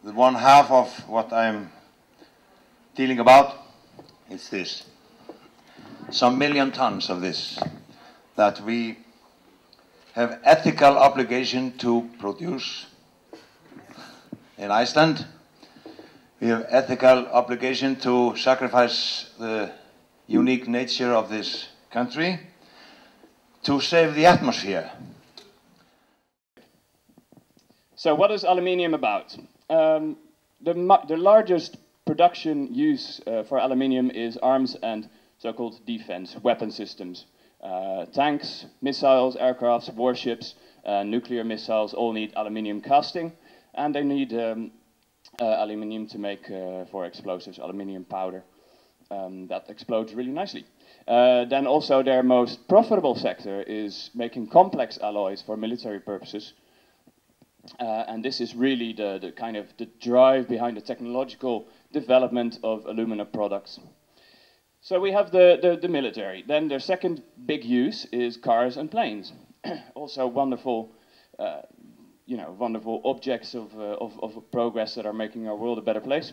the one half of what I'm dealing about is this. Some million tons of this that we have ethical obligation to produce in Iceland. We have ethical obligation to sacrifice the unique nature of this country to save the atmosphere. So what is aluminium about? The largest production use for aluminium is arms and so-called defense weapon systems. Tanks, missiles, aircrafts, warships, nuclear missiles all need aluminium casting, and they need aluminium to make, for explosives, aluminium powder that explodes really nicely. Then also their most profitable sector is making complex alloys for military purposes. And this is really the kind of the drive behind the technological development of alumina products. So we have the military. Then their second big use is cars and planes. Also wonderful, wonderful objects of progress that are making our world a better place.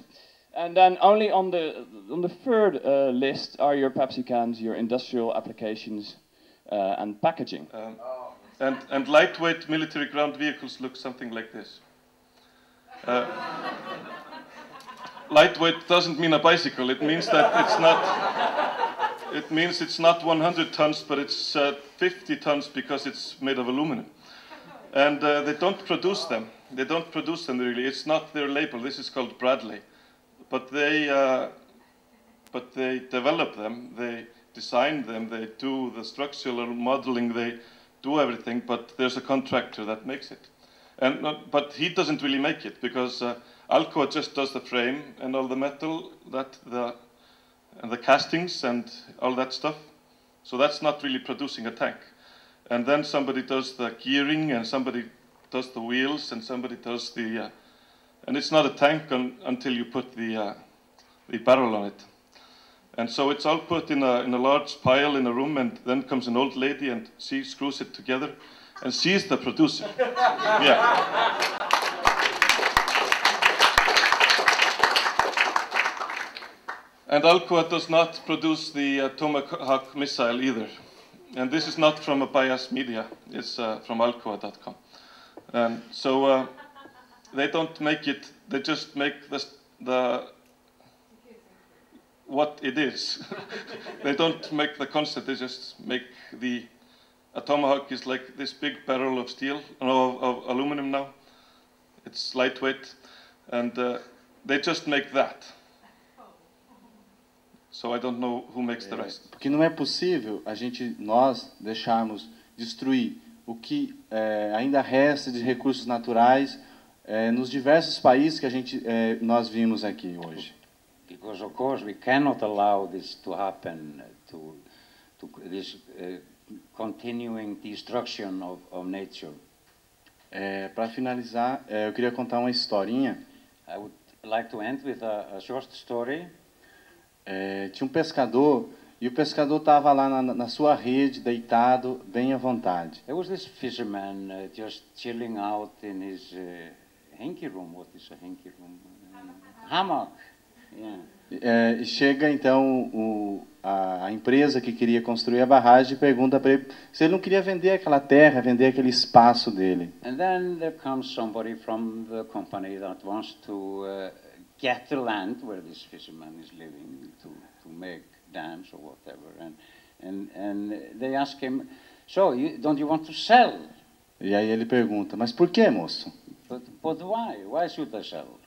And then only on the third list are your Pepsi cans, your industrial applications, and packaging. And lightweight military ground vehicles look something like this. Lightweight doesn't mean a bicycle. It means that it's not. It means it's not 100 tons, but it's 50 tons because it's made of aluminum. And they don't produce them. They don't produce them really. It's not their label. This is called Bradley. But they develop them. They design them. They do the structural modeling. They do everything, but there's a contractor that makes it. But he doesn't really make it because Alcoa just does the frame and all the metal, and the castings and all that stuff. So that's not really producing a tank. And then somebody does the gearing, and somebody does the wheels, and somebody does the... and it's not a tank until you put the barrel on it. And so it's all put in a large pile in a room, and then comes an old lady and she screws it together, and she's the producer. Yeah. And Alcoa does not produce the Tomahawk missile either. And this is not from a biased media, it's from Alcoa.com. And so they don't make it, they just make what it is. They don't make the concept, they just make a Tomahawk is like this big barrel of steel, of aluminum now. It's lightweight, and they just make that. So I don't know who makes the rest. Porque não é possível nós deixarmos destruir o que ainda resta de recursos naturais nos diversos países que nós vimos aqui hoje. Because of course we cannot allow this to happen, this continuing destruction of nature. Para finalizar, eu queria contar uma historinha. I would like to end with a short story. Tinha um pescador, e o pescador estava lá na sua rede, deitado, bem à vontade. There was this fisherman just chilling out in his hanky room. What is a hanky room? Hammock. Yeah. E chega então a empresa que queria construir a barragem e pergunta para ele se ele não queria vender aquela terra, vender aquele espaço dele. And then there comes somebody from the company that wants to get the land where this fisherman is living to make dams or whatever, and they ask him, so don't you want to sell? E aí ele pergunta, mas por que, moço? But why? Why should I sell?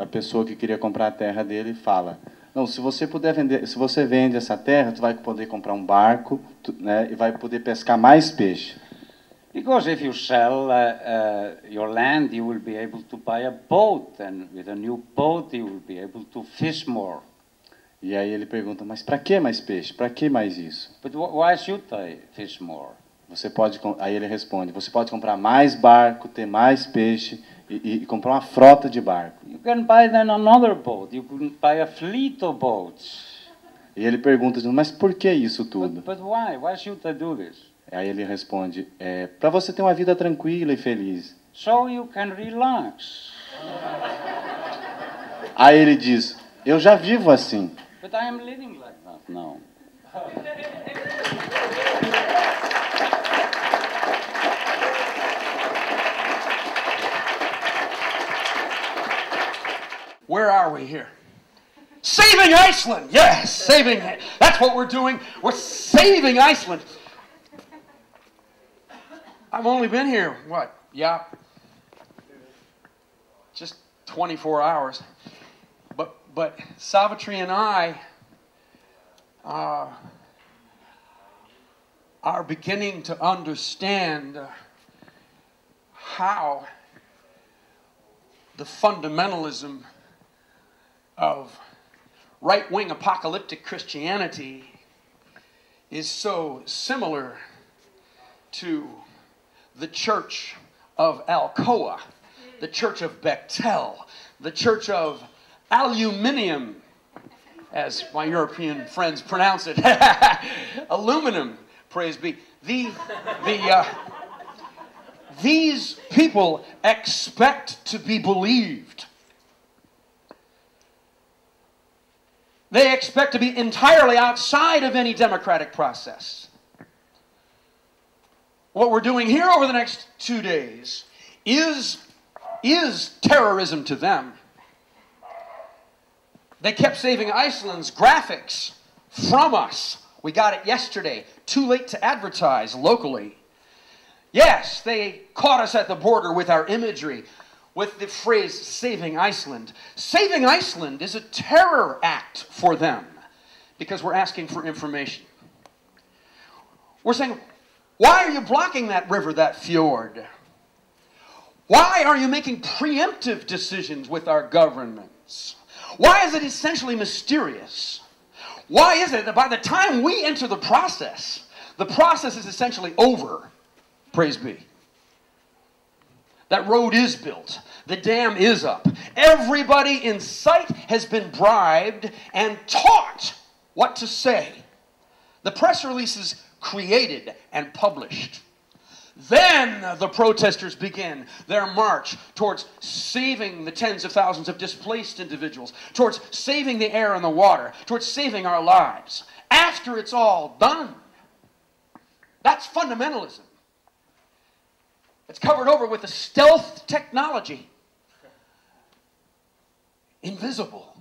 A pessoa que queria comprar a terra dele fala, não, se você puder vender, se você vende essa terra, tu vai poder comprar um barco, né, e vai poder pescar mais peixe. Because if you sell your land, you will be able to buy a boat, and with a new boat, you will be able to fish more. E aí ele pergunta, mas para que mais peixe? Para que mais isso? But why should I fish more? Aí ele responde, você pode comprar mais barco, ter mais peixe e comprar uma frota de barco. You can buy then another boat. You can buy a fleet of boats. E ele pergunta, mas por que isso tudo? But why? Why should I do this? Aí ele responde, para você ter uma vida tranquila e feliz. So you can relax. Aí ele diz, eu já vivo assim. But I am living like that now. Where are we here? Saving Iceland! Yes, saving. That's what we're doing. We're saving Iceland. I've only been here, what? Yeah. Just 24 hours. But Savitri and I are beginning to understand how the fundamentalism of right-wing apocalyptic Christianity is so similar to the church of Alcoa, the church of Bechtel, the church of aluminium, as my European friends pronounce it, aluminum, praise be. These people expect to be believed. They expect to be entirely outside of any democratic process. What we're doing here over the next 2 days is terrorism to them. They kept Saving Iceland's graphics from us. We got it yesterday. Too late to advertise locally. Yes, they caught us at the border with our imagery, with the phrase Saving Iceland. Saving Iceland is a terror act for them because we're asking for information. We're saying, why are you blocking that river, that fjord? Why are you making preemptive decisions with our governments? Why is it essentially mysterious? Why is it that by the time we enter the process is essentially over? Praise be. That road is built. The dam is up. Everybody in sight has been bribed and taught what to say. The press release is created and published. Then the protesters begin their march towards saving the tens of thousands of displaced individuals, towards saving the air and the water, towards saving our lives. After it's all done, that's fundamentalism. It's covered over with the stealth technology. Invisible.